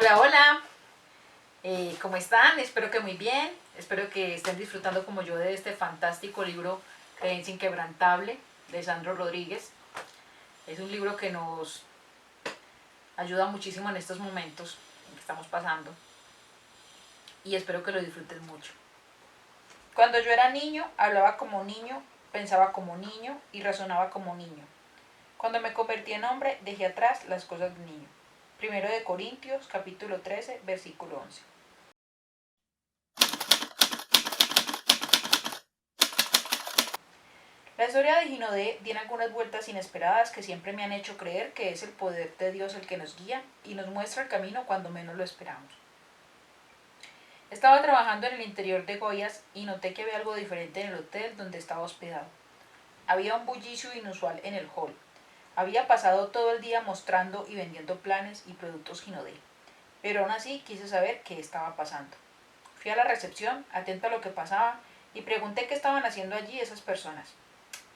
Hola, hola, ¿cómo están? Espero que muy bien, espero que estén disfrutando como yo de este fantástico libro Creencia Inquebrantable de Sandro Rodríguez. Es un libro que nos ayuda muchísimo en estos momentos en que estamos pasando y espero que lo disfruten mucho. Cuando yo era niño, hablaba como niño, pensaba como niño y razonaba como niño. Cuando me convertí en hombre, dejé atrás las cosas de niño. Primero de Corintios, capítulo 13, versículo 11. La historia de Ginodé tiene algunas vueltas inesperadas que siempre me han hecho creer que es el poder de Dios el que nos guía y nos muestra el camino cuando menos lo esperamos. Estaba trabajando en el interior de Goiás y noté que había algo diferente en el hotel donde estaba hospedado. Había un bullicio inusual en el hall. Había pasado todo el día mostrando y vendiendo planes y productos Ginodé, pero aún así quise saber qué estaba pasando. Fui a la recepción, atenta a lo que pasaba, y pregunté qué estaban haciendo allí esas personas.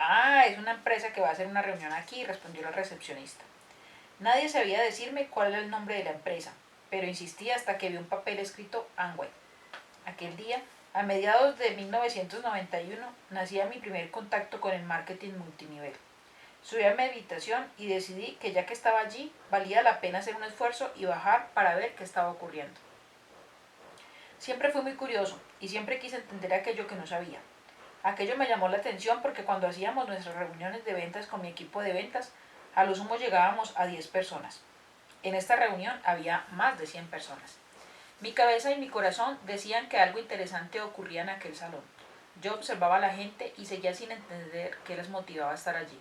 Ah, es una empresa que va a hacer una reunión aquí, respondió la recepcionista. Nadie sabía decirme cuál era el nombre de la empresa, pero insistí hasta que vi un papel escrito Amway. Aquel día, a mediados de 1991, nacía mi primer contacto con el marketing multinivel. Subí a mi habitación y decidí que ya que estaba allí, valía la pena hacer un esfuerzo y bajar para ver qué estaba ocurriendo. Siempre fui muy curioso y siempre quise entender aquello que no sabía. Aquello me llamó la atención porque cuando hacíamos nuestras reuniones de ventas con mi equipo de ventas, a lo sumo llegábamos a 10 personas. En esta reunión había más de 100 personas. Mi cabeza y mi corazón decían que algo interesante ocurría en aquel salón. Yo observaba a la gente y seguía sin entender qué les motivaba a estar allí.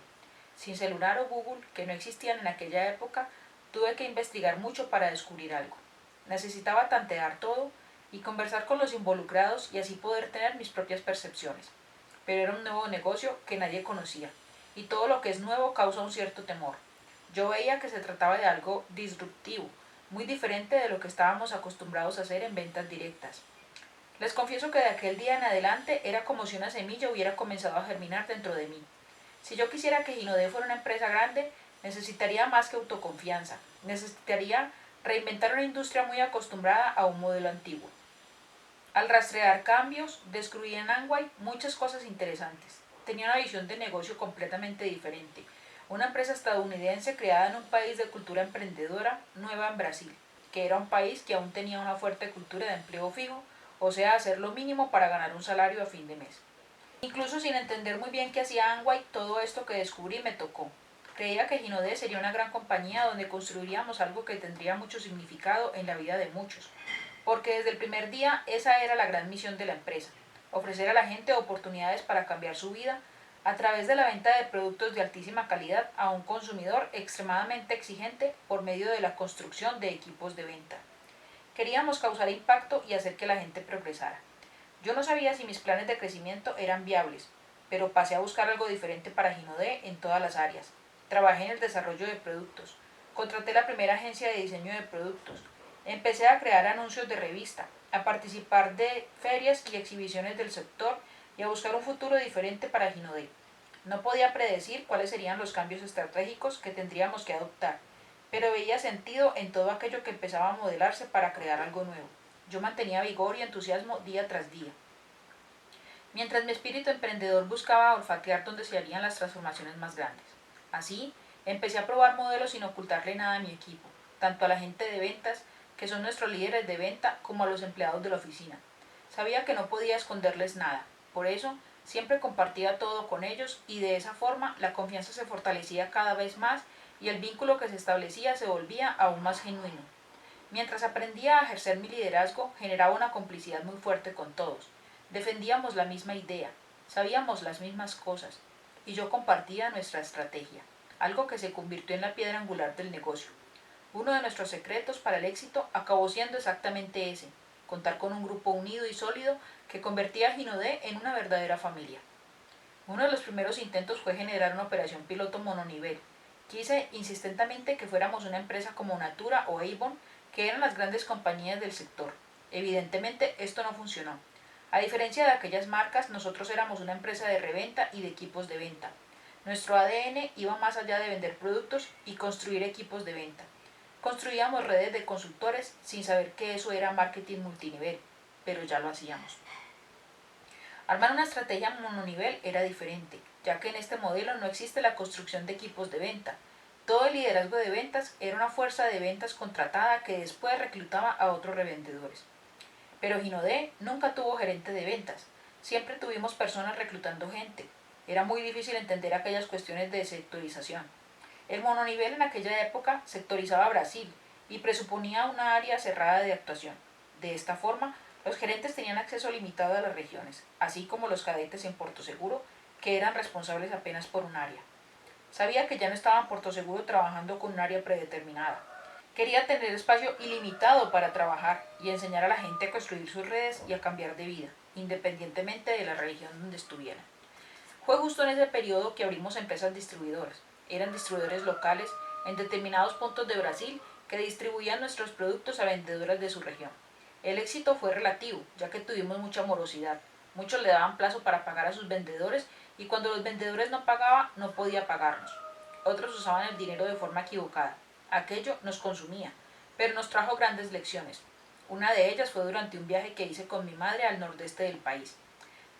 Sin celular o Google, que no existían en aquella época, tuve que investigar mucho para descubrir algo. Necesitaba tantear todo y conversar con los involucrados y así poder tener mis propias percepciones. Pero era un nuevo negocio que nadie conocía, y todo lo que es nuevo causa un cierto temor. Yo veía que se trataba de algo disruptivo, muy diferente de lo que estábamos acostumbrados a hacer en ventas directas. Les confieso que de aquel día en adelante era como si una semilla hubiera comenzado a germinar dentro de mí. Si yo quisiera que Ginodé fuera una empresa grande, necesitaría más que autoconfianza. Necesitaría reinventar una industria muy acostumbrada a un modelo antiguo. Al rastrear cambios, descubrí en Amway muchas cosas interesantes. Tenía una visión de negocio completamente diferente. Una empresa estadounidense creada en un país de cultura emprendedora nueva en Brasil, que era un país que aún tenía una fuerte cultura de empleo fijo, o sea, hacer lo mínimo para ganar un salario a fin de mes. Incluso sin entender muy bien qué hacía Amway, todo esto que descubrí me tocó. Creía que Ginodé sería una gran compañía donde construiríamos algo que tendría mucho significado en la vida de muchos, porque desde el primer día esa era la gran misión de la empresa, ofrecer a la gente oportunidades para cambiar su vida a través de la venta de productos de altísima calidad a un consumidor extremadamente exigente por medio de la construcción de equipos de venta. Queríamos causar impacto y hacer que la gente progresara. Yo no sabía si mis planes de crecimiento eran viables, pero pasé a buscar algo diferente para Ginodé en todas las áreas. Trabajé en el desarrollo de productos, contraté la primera agencia de diseño de productos, empecé a crear anuncios de revista, a participar de ferias y exhibiciones del sector y a buscar un futuro diferente para Ginodé. No podía predecir cuáles serían los cambios estratégicos que tendríamos que adoptar, pero veía sentido en todo aquello que empezaba a modelarse para crear algo nuevo. Yo mantenía vigor y entusiasmo día tras día. Mientras mi espíritu emprendedor buscaba olfatear donde se harían las transformaciones más grandes. Así, empecé a probar modelos sin ocultarle nada a mi equipo, tanto a la gente de ventas, que son nuestros líderes de venta, como a los empleados de la oficina. Sabía que no podía esconderles nada, por eso siempre compartía todo con ellos y de esa forma la confianza se fortalecía cada vez más y el vínculo que se establecía se volvía aún más genuino. Mientras aprendía a ejercer mi liderazgo, generaba una complicidad muy fuerte con todos. Defendíamos la misma idea, sabíamos las mismas cosas, y yo compartía nuestra estrategia, algo que se convirtió en la piedra angular del negocio. Uno de nuestros secretos para el éxito acabó siendo exactamente ese, contar con un grupo unido y sólido que convertía a Ginodé en una verdadera familia. Uno de los primeros intentos fue generar una operación piloto mononivel. Quise insistentemente que fuéramos una empresa como Natura o Avon, que eran las grandes compañías del sector. Evidentemente esto no funcionó. A diferencia de aquellas marcas, nosotros éramos una empresa de reventa y de equipos de venta. Nuestro ADN iba más allá de vender productos y construir equipos de venta. Construíamos redes de consultores sin saber que eso era marketing multinivel, pero ya lo hacíamos. Armar una estrategia mononivel era diferente, ya que en este modelo no existe la construcción de equipos de venta. Todo el liderazgo de ventas era una fuerza de ventas contratada que después reclutaba a otros revendedores. Pero Ginodé nunca tuvo gerente de ventas, siempre tuvimos personas reclutando gente. Era muy difícil entender aquellas cuestiones de sectorización. El mononivel en aquella época sectorizaba Brasil y presuponía una área cerrada de actuación. De esta forma, los gerentes tenían acceso limitado a las regiones, así como los cadetes en Puerto Seguro, que eran responsables apenas por un área. Sabía que ya no estaba en Puerto Seguro trabajando con un área predeterminada. Quería tener espacio ilimitado para trabajar y enseñar a la gente a construir sus redes y a cambiar de vida, independientemente de la región donde estuvieran. Fue justo en ese periodo que abrimos empresas distribuidoras. Eran distribuidores locales en determinados puntos de Brasil que distribuían nuestros productos a vendedoras de su región. El éxito fue relativo, ya que tuvimos mucha morosidad. Muchos le daban plazo para pagar a sus vendedores y cuando los vendedores no pagaban, no podía pagarnos. Otros usaban el dinero de forma equivocada. Aquello nos consumía, pero nos trajo grandes lecciones. Una de ellas fue durante un viaje que hice con mi madre al nordeste del país.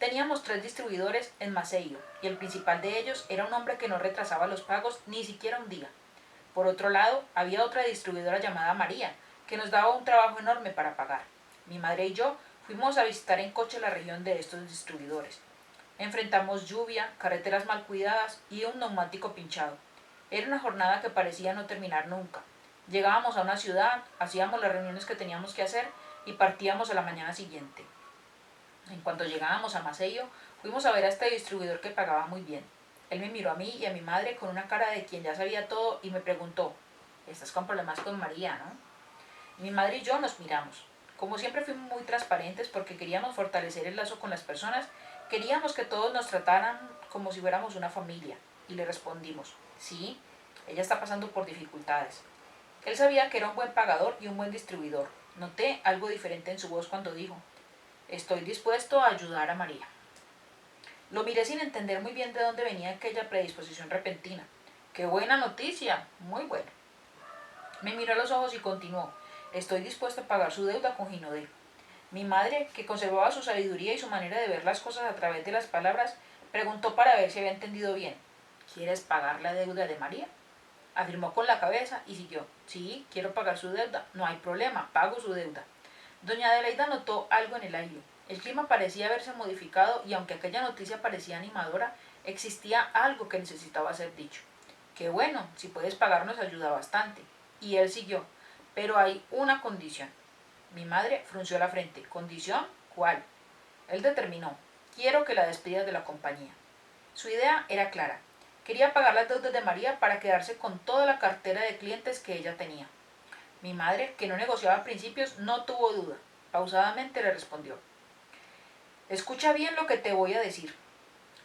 Teníamos 3 distribuidores en Maceió y el principal de ellos era un hombre que no retrasaba los pagos ni siquiera un día. Por otro lado, había otra distribuidora llamada María, que nos daba un trabajo enorme para pagar. Mi madre y yo fuimos a visitar en coche la región de estos distribuidores. Enfrentamos lluvia, carreteras mal cuidadas y un neumático pinchado. Era una jornada que parecía no terminar nunca. Llegábamos a una ciudad, hacíamos las reuniones que teníamos que hacer y partíamos a la mañana siguiente. En cuanto llegábamos a Maceió, fuimos a ver a este distribuidor que pagaba muy bien. Él me miró a mí y a mi madre con una cara de quien ya sabía todo y me preguntó: «Estás con problemas con María, ¿no?». Mi madre y yo nos miramos. Como siempre fuimos muy transparentes porque queríamos fortalecer el lazo con las personas, queríamos que todos nos trataran como si fuéramos una familia. Y le respondimos: «Sí, ella está pasando por dificultades». Él sabía que era un buen pagador y un buen distribuidor. Noté algo diferente en su voz cuando dijo: «Estoy dispuesto a ayudar a María». Lo miré sin entender muy bien de dónde venía aquella predisposición repentina. «Qué buena noticia, muy buena». Me miró a los ojos y continuó: «Estoy dispuesto a pagar su deuda con Ginodé». Mi madre, que conservaba su sabiduría y su manera de ver las cosas a través de las palabras, preguntó para ver si había entendido bien: «¿Quieres pagar la deuda de María?». Afirmó con la cabeza y siguió: «Sí, quiero pagar su deuda, no hay problema, pago su deuda». Doña Adelaida notó algo en el aire. El clima parecía haberse modificado y aunque aquella noticia parecía animadora, existía algo que necesitaba ser dicho. «Qué bueno, si puedes pagar nos ayuda bastante». Y él siguió: «Pero hay una condición». Mi madre frunció la frente. «¿Condición? ¿Cuál?». Él determinó: «Quiero que la despidas de la compañía». Su idea era clara. Quería pagar las deudas de María para quedarse con toda la cartera de clientes que ella tenía. Mi madre, que no negociaba principios, no tuvo duda. Pausadamente le respondió: «Escucha bien lo que te voy a decir.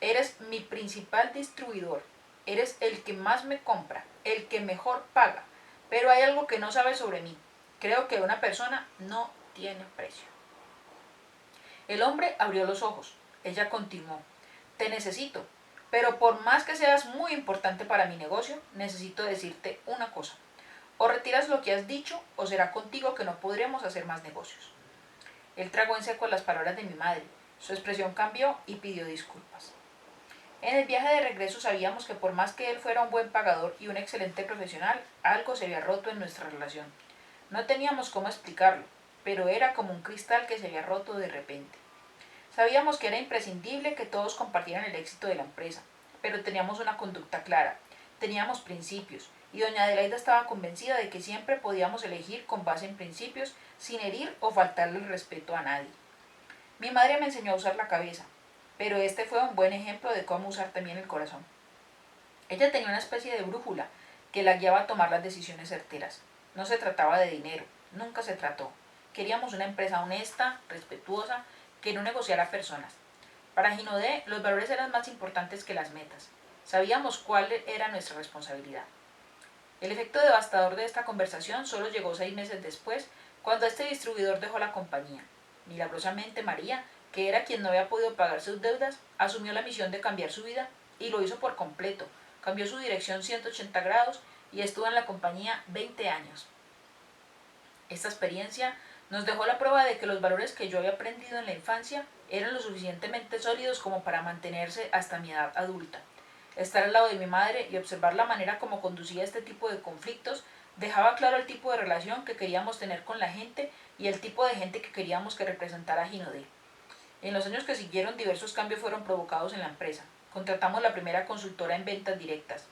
Eres mi principal distribuidor. Eres el que más me compra, el que mejor paga. Pero hay algo que no sabes sobre mí. Creo que una persona no tiene precio». El hombre abrió los ojos. Ella continuó: «Te necesito, pero por más que seas muy importante para mi negocio, necesito decirte una cosa. O retiras lo que has dicho, o será contigo que no podremos hacer más negocios». Él tragó en seco las palabras de mi madre. Su expresión cambió y pidió disculpas. En el viaje de regreso sabíamos que por más que él fuera un buen pagador y un excelente profesional, algo se había roto en nuestra relación. No teníamos cómo explicarlo, pero era como un cristal que se había roto de repente. Sabíamos que era imprescindible que todos compartieran el éxito de la empresa, pero teníamos una conducta clara, teníamos principios, y doña Adelaida estaba convencida de que siempre podíamos elegir con base en principios, sin herir o faltarle el respeto a nadie. Mi madre me enseñó a usar la cabeza, pero este fue un buen ejemplo de cómo usar también el corazón. Ella tenía una especie de brújula que la guiaba a tomar las decisiones certeras. No se trataba de dinero, nunca se trató. Queríamos una empresa honesta, respetuosa, que no negociara personas. Para Ginodé, los valores eran más importantes que las metas. Sabíamos cuál era nuestra responsabilidad. El efecto devastador de esta conversación solo llegó 6 meses después, cuando este distribuidor dejó la compañía. Milagrosamente María, que era quien no había podido pagar sus deudas, asumió la misión de cambiar su vida y lo hizo por completo. Cambió su dirección 180 grados y estuvo en la compañía 20 años. Esta experiencia nos dejó la prueba de que los valores que yo había aprendido en la infancia eran lo suficientemente sólidos como para mantenerse hasta mi edad adulta. Estar al lado de mi madre y observar la manera como conducía este tipo de conflictos dejaba claro el tipo de relación que queríamos tener con la gente y el tipo de gente que queríamos que representara Ginodé. En los años que siguieron, diversos cambios fueron provocados en la empresa. Contratamos la primera consultora en ventas directas.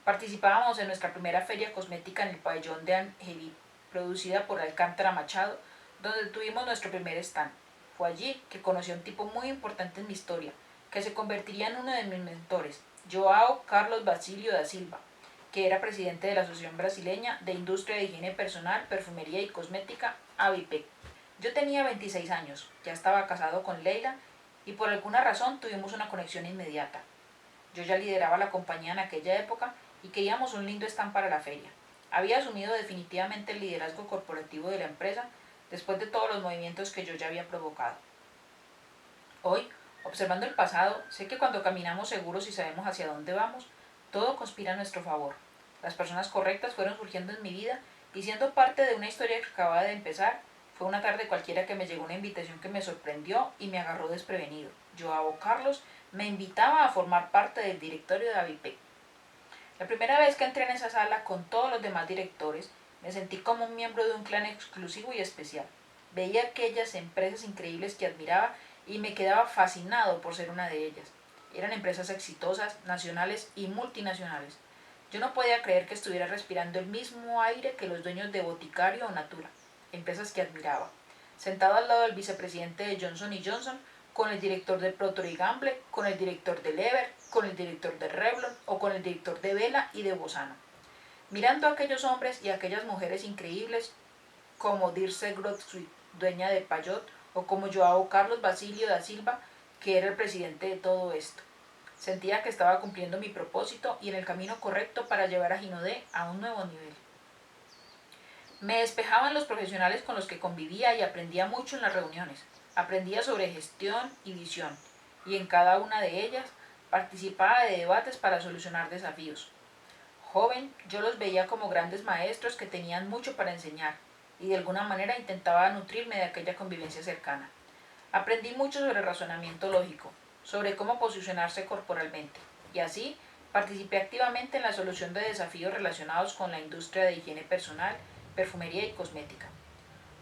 Participábamos en nuestra primera feria cosmética en el pabellón de Angelí, producida por Alcántara Machado, donde tuvimos nuestro primer stand. Fue allí que conocí a un tipo muy importante en mi historia, que se convertiría en uno de mis mentores, Joao Carlos Basilio da Silva, que era presidente de la Asociación Brasileña de Industria de Higiene Personal, Perfumería y Cosmética, ABIPEC. Yo tenía 26 años, ya estaba casado con Leila y por alguna razón tuvimos una conexión inmediata. Yo ya lideraba la compañía en aquella época y queríamos un lindo stand para la feria. Había asumido definitivamente el liderazgo corporativo de la empresa después de todos los movimientos que yo ya había provocado. Hoy, observando el pasado, sé que cuando caminamos seguros y sabemos hacia dónde vamos, todo conspira a nuestro favor. Las personas correctas fueron surgiendo en mi vida y siendo parte de una historia que acababa de empezar, fue una tarde cualquiera que me llegó una invitación que me sorprendió y me agarró desprevenido. Joao Carlos me invitaba a formar parte del directorio de ABIPEC. La primera vez que entré en esa sala con todos los demás directores, me sentí como un miembro de un clan exclusivo y especial. Veía aquellas empresas increíbles que admiraba y me quedaba fascinado por ser una de ellas. Eran empresas exitosas, nacionales y multinacionales. Yo no podía creer que estuviera respirando el mismo aire que los dueños de Boticario o Natura, empresas que admiraba. Sentado al lado del vicepresidente de Johnson Johnson, con el director de Procter y Gamble, con el director de Lever, con el director de Revlon o con el director de Vela y de Bosano. Mirando a aquellos hombres y a aquellas mujeres increíbles como Dirce Grotsky, dueña de Payot, o como Joao Carlos Basilio da Silva, que era el presidente de todo esto. Sentía que estaba cumpliendo mi propósito y en el camino correcto para llevar a Ginodé a un nuevo nivel. Me despejaban los profesionales con los que convivía y aprendía mucho en las reuniones. Aprendía sobre gestión y visión, y en cada una de ellas participaba de debates para solucionar desafíos. Joven, yo los veía como grandes maestros que tenían mucho para enseñar, y de alguna manera intentaba nutrirme de aquella convivencia cercana. Aprendí mucho sobre razonamiento lógico, sobre cómo posicionarse corporalmente, y así participé activamente en la solución de desafíos relacionados con la industria de higiene personal, perfumería y cosmética.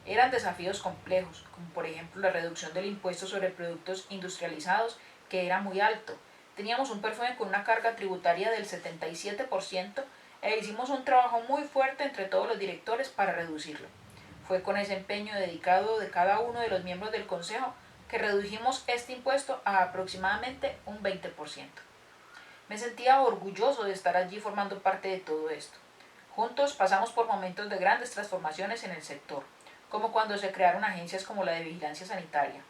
Eran desafíos complejos, como por ejemplo la reducción del impuesto sobre productos industrializados, que era muy alto. Teníamos un perfume con una carga tributaria del 77% e hicimos un trabajo muy fuerte entre todos los directores para reducirlo. Fue con ese empeño dedicado de cada uno de los miembros del consejo que redujimos este impuesto a aproximadamente un 20%. Me sentía orgulloso de estar allí formando parte de todo esto. Juntos pasamos por momentos de grandes transformaciones en el sector, como cuando se crearon agencias como la de vigilancia sanitaria.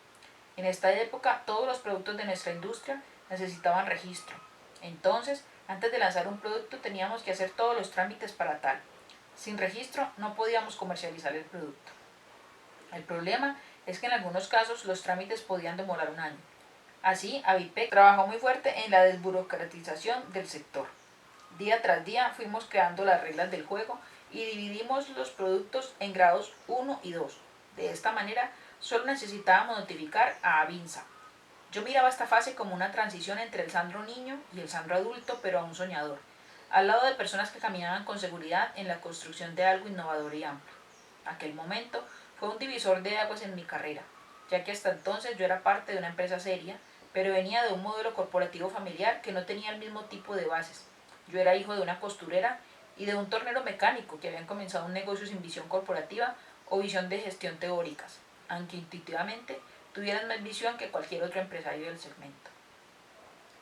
En esta época, todos los productos de nuestra industria necesitaban registro. Entonces, antes de lanzar un producto teníamos que hacer todos los trámites para tal. Sin registro no podíamos comercializar el producto. El problema es que en algunos casos los trámites podían demorar un año. Así, ABIPEC trabajó muy fuerte en la desburocratización del sector. Día tras día fuimos creando las reglas del juego y dividimos los productos en grados 1 y 2. De esta manera, solo necesitábamos notificar a Avinsa. Yo miraba esta fase como una transición entre el Sandro niño y el Sandro adulto, pero aún soñador, al lado de personas que caminaban con seguridad en la construcción de algo innovador y amplio. Aquel momento fue un divisor de aguas en mi carrera, ya que hasta entonces yo era parte de una empresa seria, pero venía de un modelo corporativo familiar que no tenía el mismo tipo de bases. Yo era hijo de una costurera y de un tornero mecánico que habían comenzado un negocio sin visión corporativa o visión de gestión teóricas, aunque intuitivamente tuvieran más visión que cualquier otro empresario del segmento.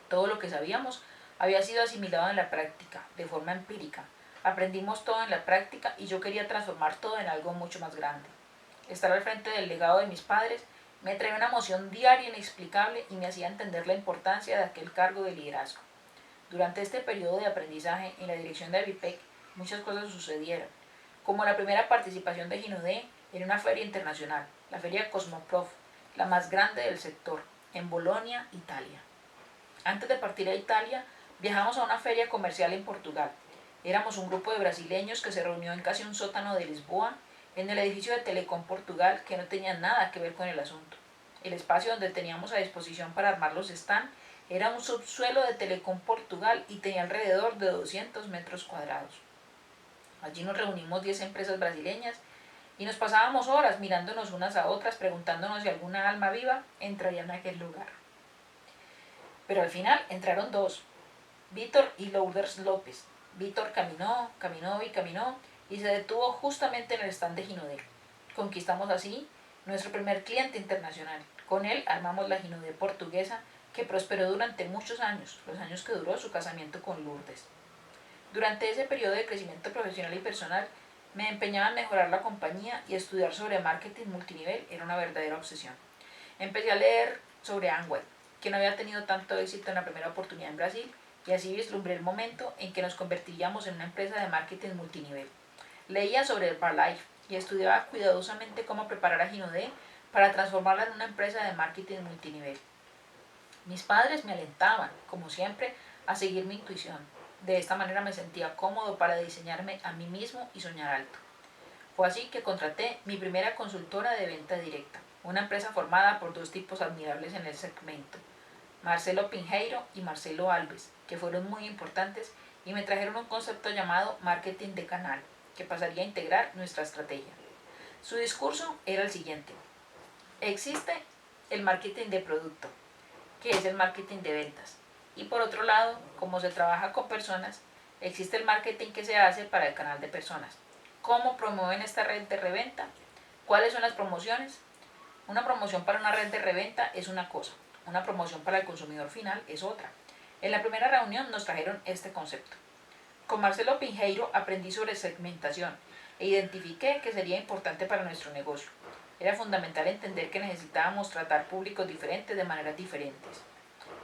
Todo lo que sabíamos había sido asimilado en la práctica, de forma empírica. Aprendimos todo en la práctica y yo quería transformar todo en algo mucho más grande. Estar al frente del legado de mis padres me traía una emoción diaria inexplicable y me hacía entender la importancia de aquel cargo de liderazgo. Durante este periodo de aprendizaje en la dirección de ABIPEC, muchas cosas sucedieron, como la primera participación de Ginodé en una feria internacional, la Feria Cosmoprof, la más grande del sector, en Bolonia, Italia. Antes de partir a Italia, viajamos a una feria comercial en Portugal. Éramos un grupo de brasileños que se reunió en casi un sótano de Lisboa, en el edificio de Telecom Portugal, que no tenía nada que ver con el asunto. El espacio donde teníamos a disposición para armar los stand era un subsuelo de Telecom Portugal y tenía alrededor de 200 metros cuadrados. Allí nos reunimos 10 empresas brasileñas y nos pasábamos horas mirándonos unas a otras, preguntándonos si alguna alma viva entraría en aquel lugar. Pero al final entraron dos, Víctor y Lourdes López. Víctor caminó y se detuvo justamente en el stand de Ginodé. Conquistamos así nuestro primer cliente internacional. Con él armamos la Ginodé portuguesa, que prosperó durante muchos años, los años que duró su casamiento con Lourdes. Durante ese periodo de crecimiento profesional y personal, me empeñaba en mejorar la compañía y estudiar sobre marketing multinivel era una verdadera obsesión. Empecé a leer sobre Amway, que no había tenido tanto éxito en la primera oportunidad en Brasil, y así vislumbré el momento en que nos convertiríamos en una empresa de marketing multinivel. Leía sobre Herbalife y estudiaba cuidadosamente cómo preparar a Ginodé para transformarla en una empresa de marketing multinivel. Mis padres me alentaban, como siempre, a seguir mi intuición. De esta manera me sentía cómodo para diseñarme a mí mismo y soñar alto. Fue así que contraté mi primera consultora de venta directa, una empresa formada por dos tipos admirables en el segmento, Marcelo Pinheiro y Marcelo Alves, que fueron muy importantes y me trajeron un concepto llamado marketing de canal, que pasaría a integrar nuestra estrategia. Su discurso era el siguiente: existe el marketing de producto, que es el marketing de ventas, y por otro lado, como se trabaja con personas, existe el marketing que se hace para el canal de personas. ¿Cómo promueven esta red de reventa? ¿Cuáles son las promociones? Una promoción para una red de reventa es una cosa, una promoción para el consumidor final es otra. En la primera reunión nos trajeron este concepto. Con Marcelo Pinheiro aprendí sobre segmentación e identifiqué que sería importante para nuestro negocio. Era fundamental entender que necesitábamos tratar públicos diferentes de maneras diferentes.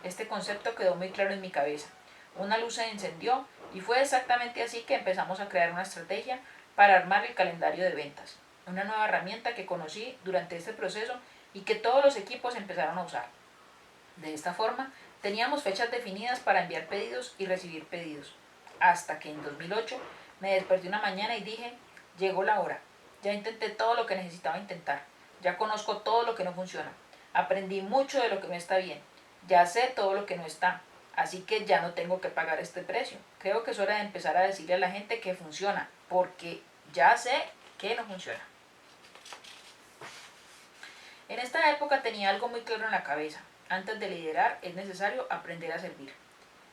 Este concepto quedó muy claro en mi cabeza. Una luz se encendió y fue exactamente así que empezamos a crear una estrategia para armar el calendario de ventas, una nueva herramienta que conocí durante este proceso y que todos los equipos empezaron a usar. De esta forma, teníamos fechas definidas para enviar pedidos y recibir pedidos, hasta que en 2008 me desperté una mañana y dije, llegó la hora, ya intenté todo lo que necesitaba intentar, ya conozco todo lo que no funciona, aprendí mucho de lo que no está bien, ya sé todo lo que no está, así que ya no tengo que pagar este precio. Creo que es hora de empezar a decirle a la gente que funciona, porque ya sé que no funciona. En esta época tenía algo muy claro en la cabeza. Antes de liderar es necesario aprender a servir.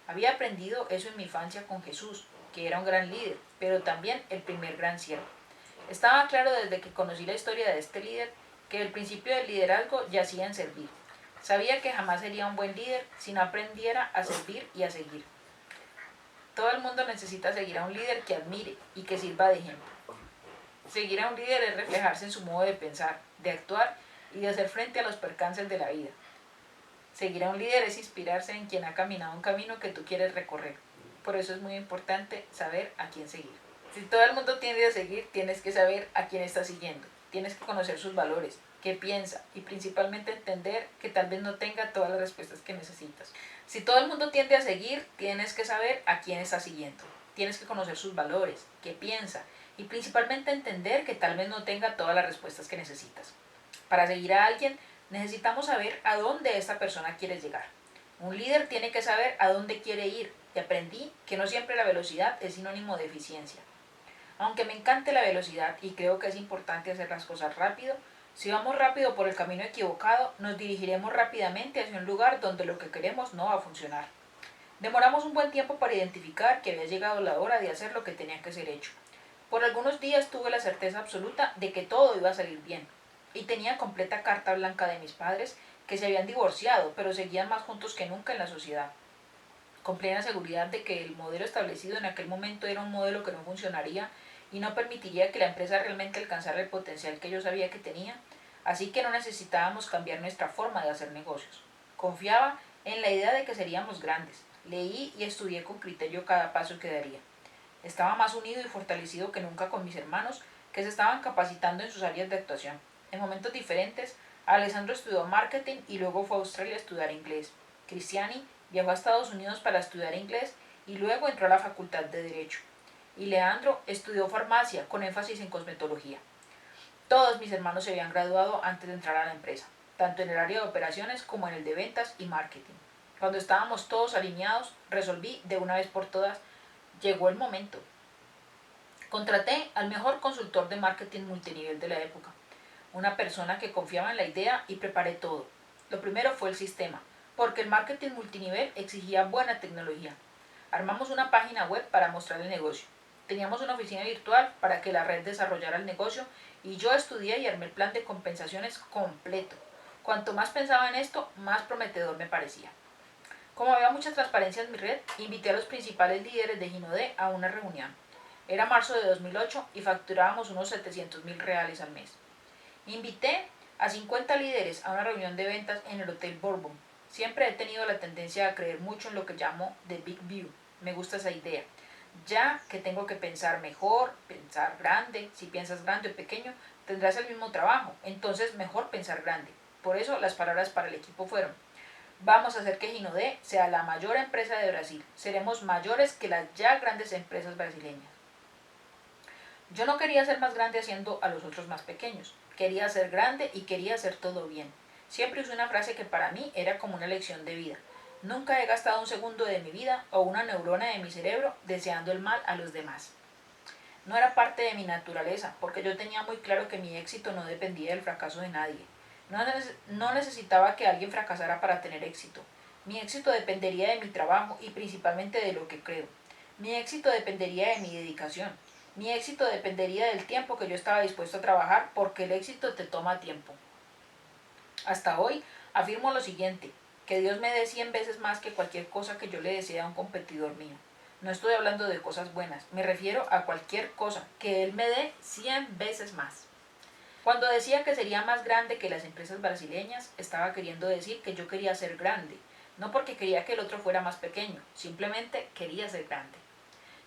Había aprendido eso en mi infancia con Jesús, que era un gran líder, pero también el primer gran siervo. Estaba claro desde que conocí la historia de este líder que el principio del liderazgo yacía en servir. Sabía que jamás sería un buen líder si no aprendiera a servir y a seguir. Todo el mundo necesita seguir a un líder que admire y que sirva de ejemplo. Seguir a un líder es reflejarse en su modo de pensar, de actuar y de hacer frente a los percances de la vida. Seguir a un líder es inspirarse en quien ha caminado un camino que tú quieres recorrer. Por eso es muy importante saber a quién seguir. Si todo el mundo tiende a seguir, tienes que saber a quién estás siguiendo. Tienes que conocer sus valores, qué piensa y principalmente entender que tal vez no tenga todas las respuestas que necesitas. Si todo el mundo tiende a seguir, tienes que saber a quién estás siguiendo. Tienes que conocer sus valores, qué piensa y principalmente entender que tal vez no tenga todas las respuestas que necesitas. Para seguir a alguien, necesitamos saber a dónde esta persona quiere llegar. Un líder tiene que saber a dónde quiere ir y aprendí que no siempre la velocidad es sinónimo de eficiencia. Aunque me encante la velocidad y creo que es importante hacer las cosas rápido, si vamos rápido por el camino equivocado, nos dirigiremos rápidamente hacia un lugar donde lo que queremos no va a funcionar. Demoramos un buen tiempo para identificar que había llegado la hora de hacer lo que tenía que ser hecho. Por algunos días tuve la certeza absoluta de que todo iba a salir bien, y tenía completa carta blanca de mis padres, que se habían divorciado, pero seguían más juntos que nunca en la sociedad. Con plena seguridad de que el modelo establecido en aquel momento era un modelo que no funcionaría y no permitiría que la empresa realmente alcanzara el potencial que yo sabía que tenía, así que no necesitábamos cambiar nuestra forma de hacer negocios. Confiaba en la idea de que seríamos grandes. Leí y estudié con criterio cada paso que daría. Estaba más unido y fortalecido que nunca con mis hermanos, que se estaban capacitando en sus áreas de actuación. En momentos diferentes, Alessandro estudió marketing y luego fue a Australia a estudiar inglés. Cristiani viajó a Estados Unidos para estudiar inglés y luego entró a la Facultad de Derecho. Y Leandro estudió farmacia con énfasis en cosmetología. Todos mis hermanos se habían graduado antes de entrar a la empresa, tanto en el área de operaciones como en el de ventas y marketing. Cuando estábamos todos alineados, resolví de una vez por todas, llegó el momento. Contraté al mejor consultor de marketing multinivel de la época, una persona que confiaba en la idea y preparé todo. Lo primero fue el sistema, porque el marketing multinivel exigía buena tecnología. Armamos una página web para mostrar el negocio. Teníamos una oficina virtual para que la red desarrollara el negocio y yo estudié y armé el plan de compensaciones completo. Cuanto más pensaba en esto, más prometedor me parecía. Como había mucha transparencia en mi red, invité a los principales líderes de Ginodé a una reunión. Era marzo de 2008 y facturábamos unos 700.000 reales al mes. Invité a 50 líderes a una reunión de ventas en el Hotel Bourbon. Siempre he tenido la tendencia a creer mucho en lo que llamo The Big View. Me gusta esa idea. Ya que tengo que pensar mejor, pensar grande, si piensas grande o pequeño, tendrás el mismo trabajo. Entonces, mejor pensar grande. Por eso las palabras para el equipo fueron: vamos a hacer que Ginodé sea la mayor empresa de Brasil. Seremos mayores que las ya grandes empresas brasileñas. Yo no quería ser más grande haciendo a los otros más pequeños. Quería ser grande y quería hacer todo bien. Siempre usé una frase que para mí era como una lección de vida. Nunca he gastado un segundo de mi vida o una neurona de mi cerebro deseando el mal a los demás. No era parte de mi naturaleza, porque yo tenía muy claro que mi éxito no dependía del fracaso de nadie. No necesitaba que alguien fracasara para tener éxito. Mi éxito dependería de mi trabajo y principalmente de lo que creo. Mi éxito dependería de mi dedicación. Mi éxito dependería del tiempo que yo estaba dispuesto a trabajar, porque el éxito te toma tiempo. Hasta hoy afirmo lo siguiente: que Dios me dé 100 veces más que cualquier cosa que yo le desee a un competidor mío. No estoy hablando de cosas buenas, me refiero a cualquier cosa, que Él me dé 100 veces más. Cuando decía que sería más grande que las empresas brasileñas, estaba queriendo decir que yo quería ser grande, no porque quería que el otro fuera más pequeño, simplemente quería ser grande.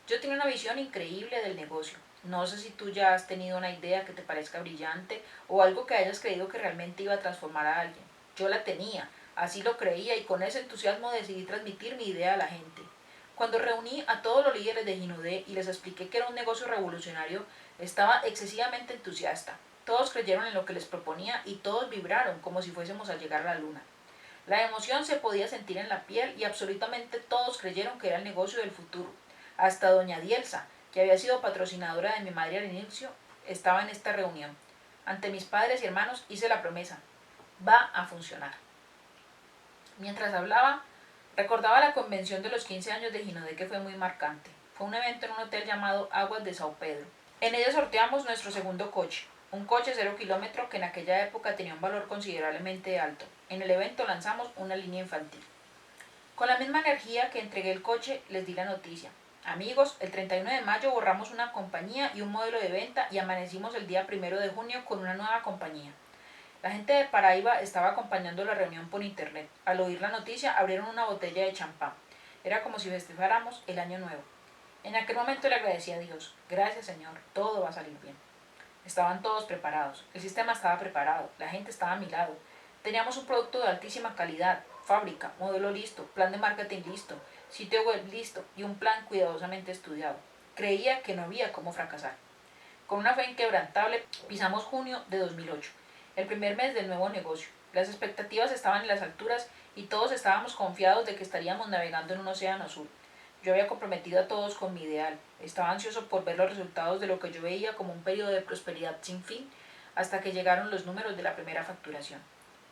Yo tenía una visión increíble del negocio. No sé si tú ya has tenido una idea que te parezca brillante o algo que hayas creído que realmente iba a transformar a alguien. Yo la tenía, así lo creía y con ese entusiasmo decidí transmitir mi idea a la gente. Cuando reuní a todos los líderes de Ginodé y les expliqué que era un negocio revolucionario, estaba excesivamente entusiasta. Todos creyeron en lo que les proponía y todos vibraron como si fuésemos a llegar a la luna. La emoción se podía sentir en la piel y absolutamente todos creyeron que era el negocio del futuro. Hasta doña Dielsa, que había sido patrocinadora de mi madre al inicio, estaba en esta reunión. Ante mis padres y hermanos hice la promesa: va a funcionar. Mientras hablaba, recordaba la convención de los 15 años de Ginodé, que fue muy marcante. Fue un evento en un hotel llamado Aguas de Sao Pedro. En ella sorteamos nuestro segundo coche, un coche 0 kilómetro que en aquella época tenía un valor considerablemente alto. En el evento lanzamos una línea infantil. Con la misma energía que entregué el coche, les di la noticia: amigos, el 31 de mayo borramos una compañía y un modelo de venta y amanecimos el día 1 de junio con una nueva compañía. La gente de Paraíba estaba acompañando la reunión por internet. Al oír la noticia, abrieron una botella de champán. Era como si festejáramos el año nuevo. En aquel momento le agradecí a Dios: gracias, Señor, todo va a salir bien. Estaban todos preparados, el sistema estaba preparado, la gente estaba a mi lado. Teníamos un producto de altísima calidad, fábrica, modelo listo, plan de marketing listo, sitio web listo y un plan cuidadosamente estudiado. Creía que no había cómo fracasar. Con una fe inquebrantable, pisamos junio de 2008, el primer mes del nuevo negocio. Las expectativas estaban en las alturas y todos estábamos confiados de que estaríamos navegando en un océano azul. Yo había comprometido a todos con mi ideal. Estaba ansioso por ver los resultados de lo que yo veía como un periodo de prosperidad sin fin, hasta que llegaron los números de la primera facturación.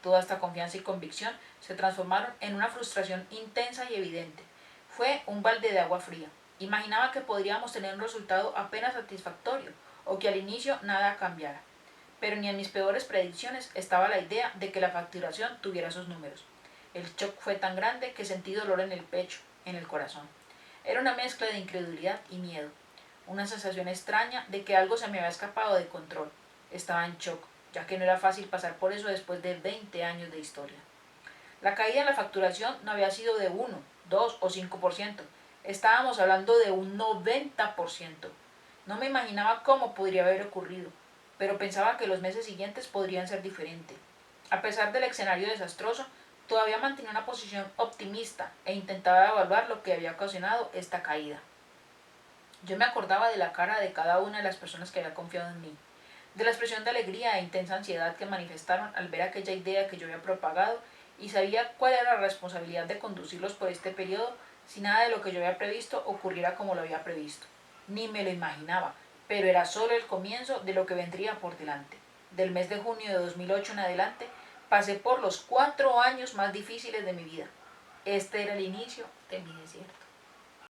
Toda esta confianza y convicción se transformaron en una frustración intensa y evidente. Fue un balde de agua fría. Imaginaba que podríamos tener un resultado apenas satisfactorio, o que al inicio nada cambiara. Pero ni en mis peores predicciones estaba la idea de que la facturación tuviera esos números. El shock fue tan grande que sentí dolor en el pecho, en el corazón. Era una mezcla de incredulidad y miedo, una sensación extraña de que algo se me había escapado de control. Estaba en shock, ya que no era fácil pasar por eso después de 20 años de historia. La caída en la facturación no había sido de 1, 2 o 5%. Estábamos hablando de un 90%. No me imaginaba cómo podría haber ocurrido, pero pensaba que los meses siguientes podrían ser diferentes. A pesar del escenario desastroso, todavía mantenía una posición optimista e intentaba evaluar lo que había ocasionado esta caída. Yo me acordaba de la cara de cada una de las personas que había confiado en mí. de la expresión de alegría e intensa ansiedad que manifestaron al ver aquella idea que yo había propagado, y sabía cuál era la responsabilidad de conducirlos por este periodo si nada de lo que yo había previsto ocurriera como lo había previsto. Ni me lo imaginaba, pero era solo el comienzo de lo que vendría por delante. Del mes de junio de 2008 en adelante, pasé por los 4 años más difíciles de mi vida. Este era el inicio de mi desierto.